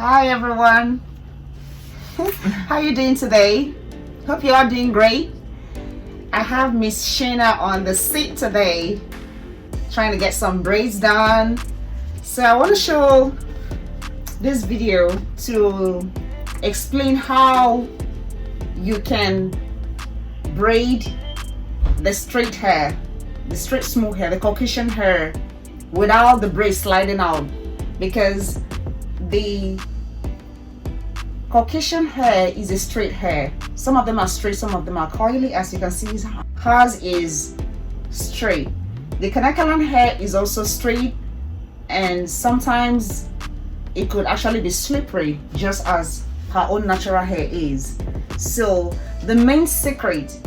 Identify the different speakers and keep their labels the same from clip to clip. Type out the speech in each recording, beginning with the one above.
Speaker 1: Hi everyone. How you doing today? Hope you are doing great. I have Miss Shayna on the seat today trying to get some braids done. So I want to show this video to explain how you can braid the straight hair, the straight smooth hair, the Caucasian hair without the braids sliding out, because the Caucasian hair is a straight hair. Some of them are straight, some of them are coily. As you can see, hers is straight. The Caucasian hair is also straight, and sometimes it could actually be slippery, just as her own natural hair is. So the main secret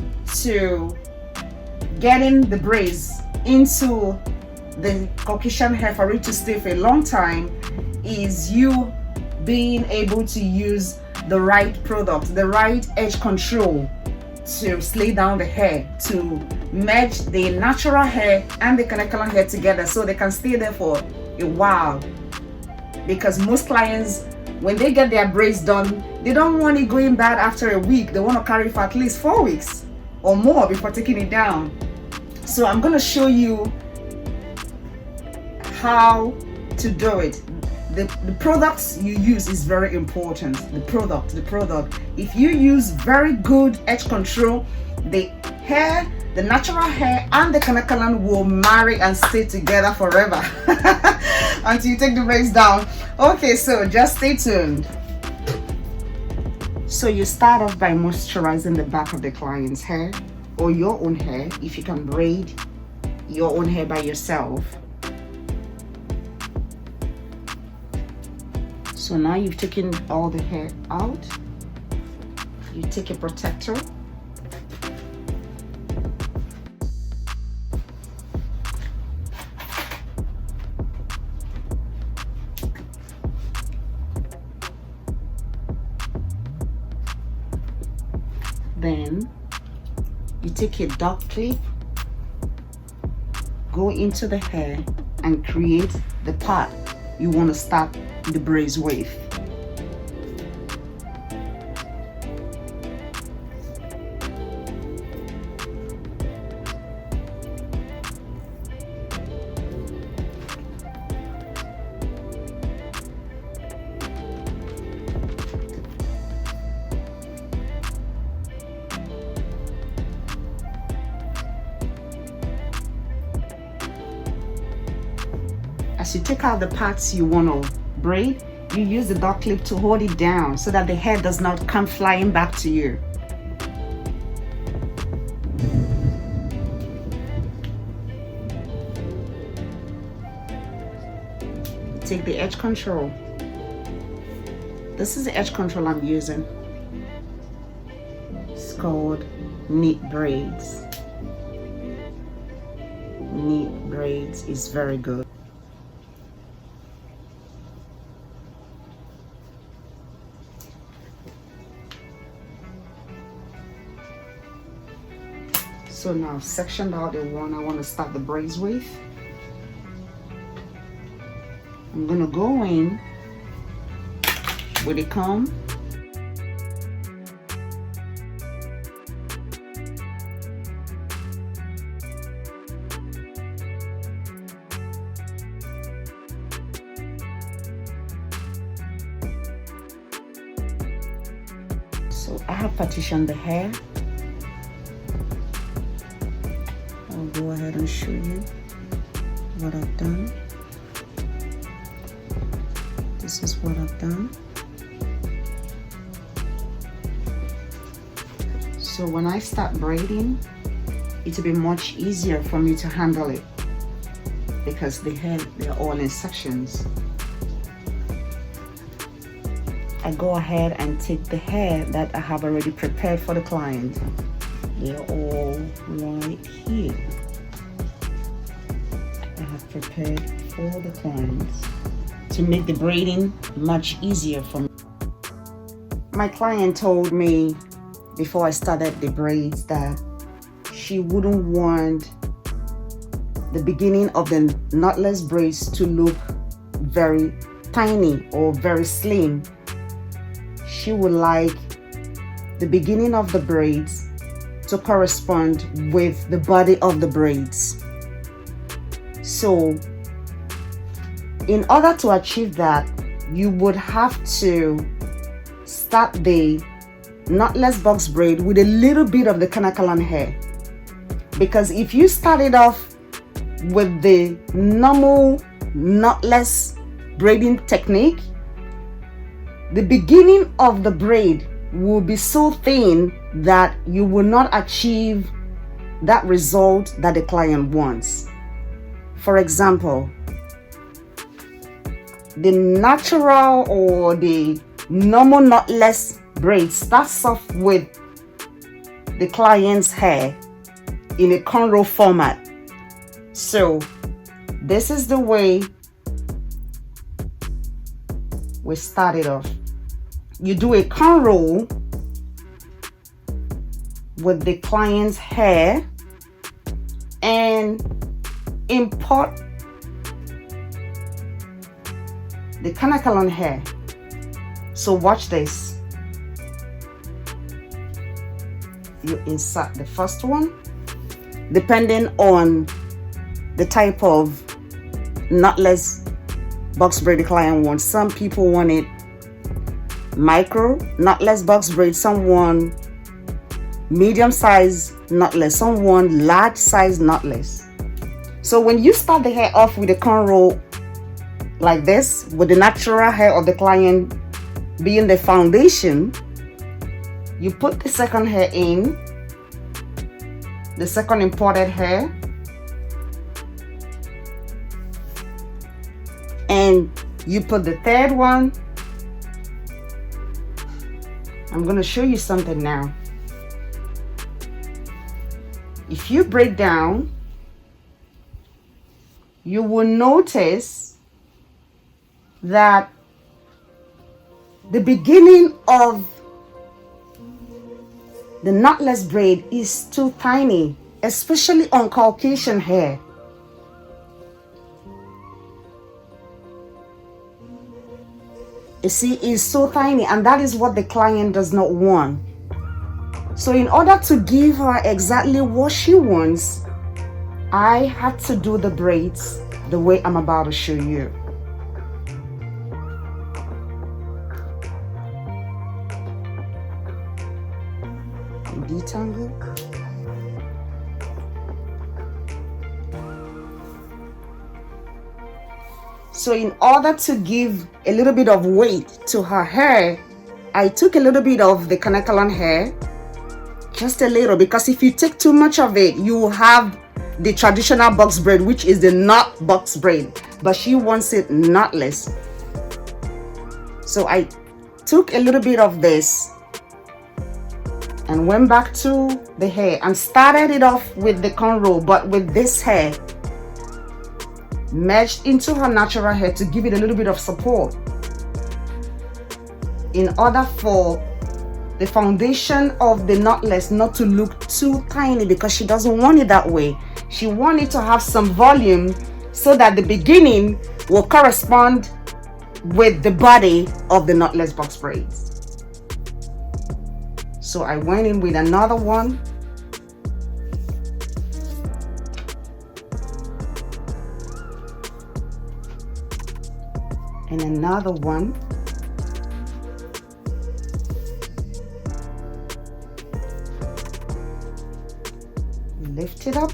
Speaker 1: to getting the braids into the Caucasian hair for it to stay for a long time is you being able to use the right product, the right edge control to slay down the hair, to merge the natural hair and the Caucasian hair together so they can stay there for a while. Because most clients, when they get their braids done, they don't want it going bad after a week. They want to carry for at least 4 weeks or more before taking it down. So I'm going to show you how to do it. The products you use is very important. The product. If you use very good edge control, the hair, the natural hair and the Caucasian will marry and stay together forever until you take the braids down. Okay, so just stay tuned. So you start off by moisturizing the back of the client's hair or your own hair if you can braid your own hair by yourself. So now you've taken all the hair out. You take a protector. Then you take a duck clip, go into the hair and create the part you want to start the braids with. As you take out the parts you want to braid, you use the duck clip to hold it down so that the hair does not come flying back to you. Take the edge control. This is the edge control I'm using. It's called Knit Braids. Knit Braids is very good. So now I've sectioned out the one I want to start the braids with. I'm going to go in with a comb. So I have partitioned the hair. I'll go ahead and show you what I've done. This is what I've done. So when I start braiding, it will be much easier for me to handle it because the hair, they're all in sections. I go ahead and take the hair that I have already prepared for the client. They're all right here. I have prepared for the clients to make the braiding much easier for me. My client told me before I started the braids that she wouldn't want the beginning of the knotless braids to look very tiny or very slim, she would like the beginning of the braids to correspond with the body of the braids. So in order to achieve that, you would have to start the knotless box braid with a little bit of the Caucasian hair, because if you started off with the normal knotless braiding technique, the beginning of the braid will be so thin that you will not achieve that result that the client wants. For example, the natural or the normal knotless braid starts off with the client's hair in a cornrow format. So this is the way we started off. You do a cornrow with the client's hair and import the Caucasian hair. So watch this. You insert the first one, depending on the type of knotless box braid the client wants. Some people want it micro knotless box braid, some want medium size knotless, some want large size knotless. So when you start the hair off with a cornrow like this, with the natural hair of the client being the foundation, you put the second hair in, the second imported hair, and you put the third one. I'm going to show you something now. If you break down, you will notice that the beginning of the knotless braid is too tiny, especially on Caucasian hair. You see, it's so tiny, and that is what the client does not want. So in order to give her exactly what she wants, I had to do the braids the way I'm about to show you. Detangle. So in order to give a little bit of weight to her hair, I took a little bit of the Caucasian hair, just a little, because if you take too much of it, you will have the traditional box braid, which is the knot box braid, but she wants it knotless. So I took a little bit of this and went back to the hair and started it off with the cornrow, but with this hair merged into her natural hair to give it a little bit of support, in order for the foundation of the knotless not to look too tiny, because she doesn't want it that way. She wants it to have some volume so that the beginning will correspond with the body of the knotless box braids. So I went in with another one. And another one. Lift it up.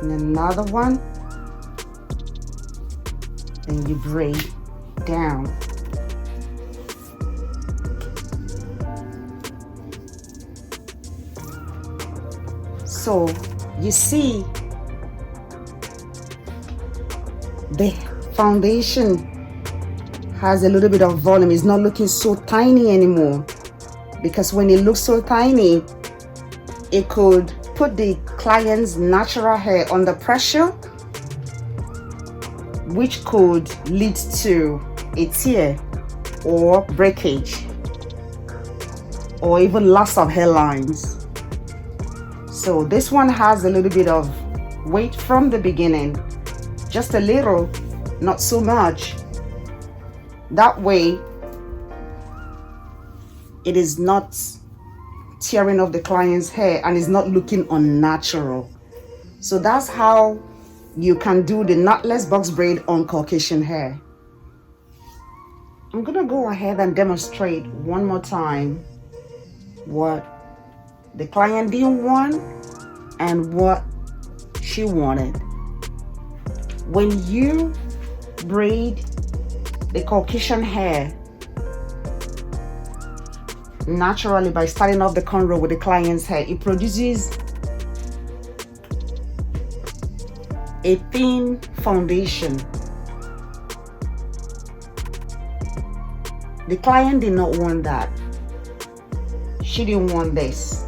Speaker 1: And another one. Then you braid down. So you see, the foundation has a little bit of volume. It's not looking so tiny anymore, because when it looks so tiny, it could put the client's natural hair under pressure, which could lead to a tear or breakage or even loss of hairlines. So this one has a little bit of weight from the beginning, just a little, not so much. That way it is not tearing off the client's hair and is not looking unnatural. So that's how you can do the knotless box braid on Caucasian hair. I'm gonna go ahead and demonstrate one more time what the client didn't want and what she wanted. When you braid the Caucasian hair naturally by starting off the cornrow with the client's hair, it produces a thin foundation. The client did not want that. She didn't want this.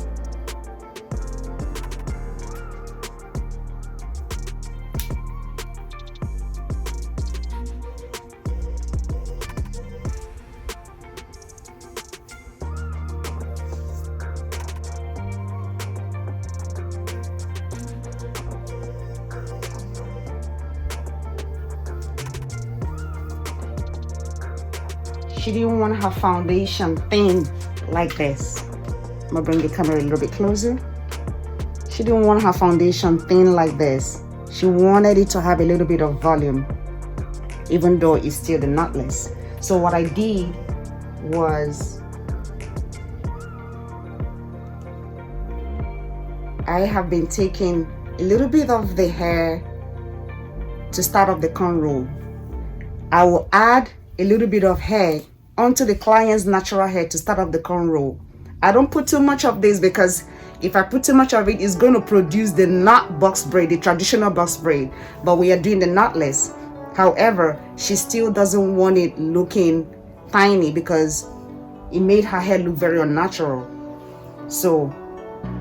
Speaker 1: She didn't want her foundation thin like this. I'm gonna bring the camera a little bit closer. She didn't want her foundation thin like this. She wanted it to have a little bit of volume, even though it's still the knotless. So what I did was I have been taking a little bit of the hair to start off the cornrow. I will add a little bit of hair onto the client's natural hair to start off the cornrow. I don't put too much of this because if I put too much of it, it's going to produce the knot box braid, the traditional box braid, but we are doing the knotless. However, she still doesn't want it looking tiny because it made her hair look very unnatural. So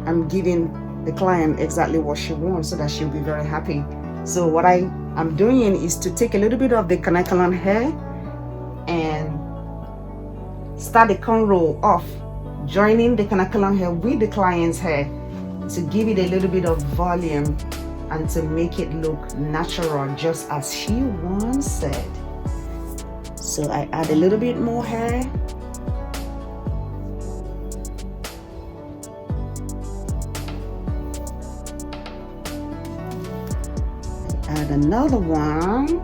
Speaker 1: I'm giving the client exactly what she wants so that she'll be very happy. So what I'm doing is to take a little bit of the Caucasian hair and start the cornrow off, joining the Caucasian hair with the client's hair to give it a little bit of volume and to make it look natural just as she once said. So I add a little bit more hair. Add another one.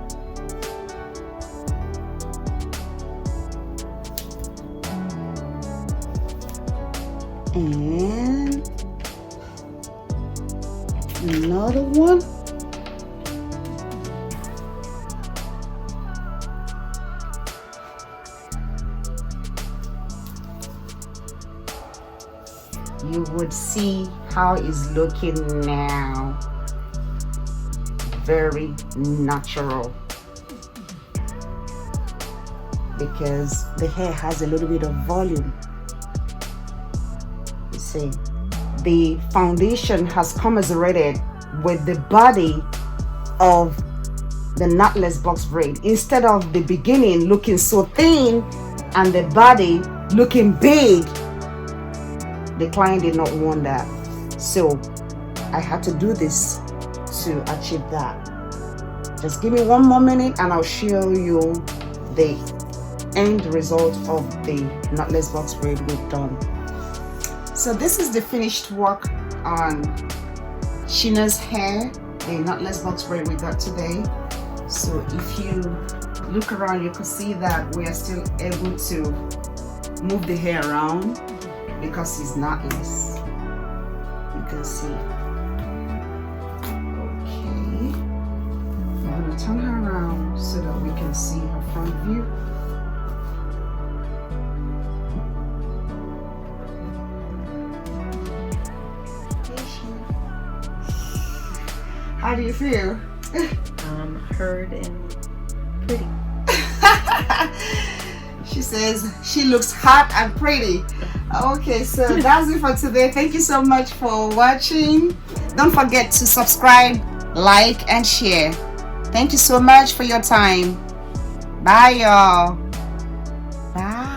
Speaker 1: And another one. You would see how it's looking now. Very natural, because the hair has a little bit of volume. You see, the foundation has commiserated with the body of the knotless box braid, instead of the beginning looking so thin and the body looking big. The client did not want that, so I had to do this to achieve that. Just give me one more minute and I'll show you the end result of the knotless box braid we've done. So this is the finished work on Sheena's hair, the knotless box braid we got today. So if you look around, you can see that we are still able to move the hair around because it's knotless. You can see. Turn her around so that we can see her front view. How do you feel?
Speaker 2: Heard and pretty.
Speaker 1: She says she looks hot and pretty. Okay, so that's it for today. Thank you so much for watching. Don't forget to subscribe, like, and share. Thank you so much for your time. Bye, y'all. Bye.